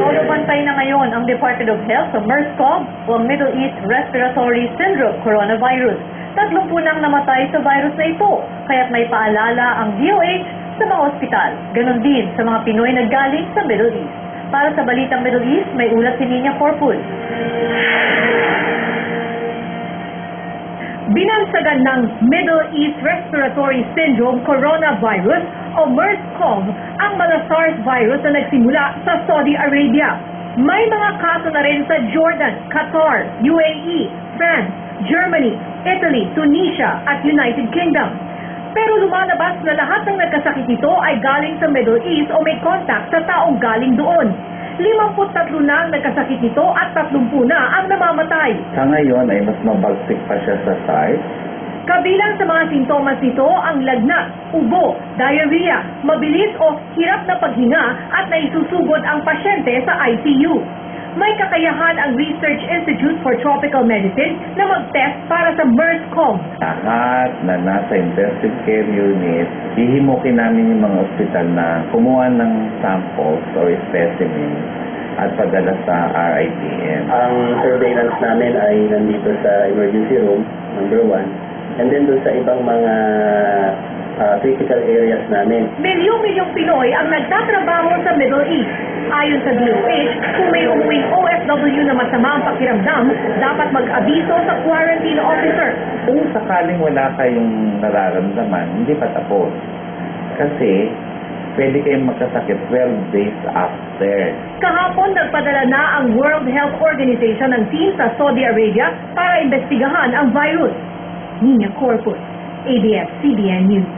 Todo bantay na ngayon ang Department of Health sa MERS-CoV o Middle East Respiratory Syndrome coronavirus. 30 nang namatay sa virus na ito, kaya't may paalala ang DOH sa mga ospital. Ganon din sa mga Pinoy na galing sa Middle East. Para sa Balitang Middle East, may ulat si Nina Corpus. Binansagan ng Middle East Respiratory Syndrome coronavirus o MERS-CoV ang SARS virus na nagsimula sa Saudi Arabia. May mga kaso na rin sa Jordan, Qatar, UAE, France, Germany, Italy, Tunisia at United Kingdom. Pero lumalabas na lahat ng nagkasakit nito ay galing sa Middle East o may contact sa taong galing doon. 53 na ang nagkasakit nito at 30 na ang namamatay. Sa ngayon ay mas mabagsik pa siya sa SARS. Kabilang sa mga sintomas nito ang lagnat, ubo, diarrhea, mabilis o hirap na paghinga at naisusugod ang pasyente sa ICU. May kakayahan ang Research Institute for Tropical Medicine na mag-test para sa MERS-CoV. Lahat na nasa intensive care unit, hihimukin namin yung mga ospital na kumuha ng samples or specimen at padala sa RITM. Ang surveillance namin ay nandito sa emergency room, number 1. And then doon sa ibang mga critical areas namin. Milyong-milyong Pinoy ang nagtatrabaho sa Middle East. Ayon sa DOH, kung may umuwing OFW na masama ang pakiramdam, dapat mag-abiso sa quarantine officer. Kung sakaling wala kayong nararamdaman, hindi pa tapos. Kasi pwede kayong magkasakit 12 days after. Kahapon, nagpadala na ang World Health Organization ng team sa Saudi Arabia para imbestigahan ang virus. Nina Corpus, ABS-CBN News.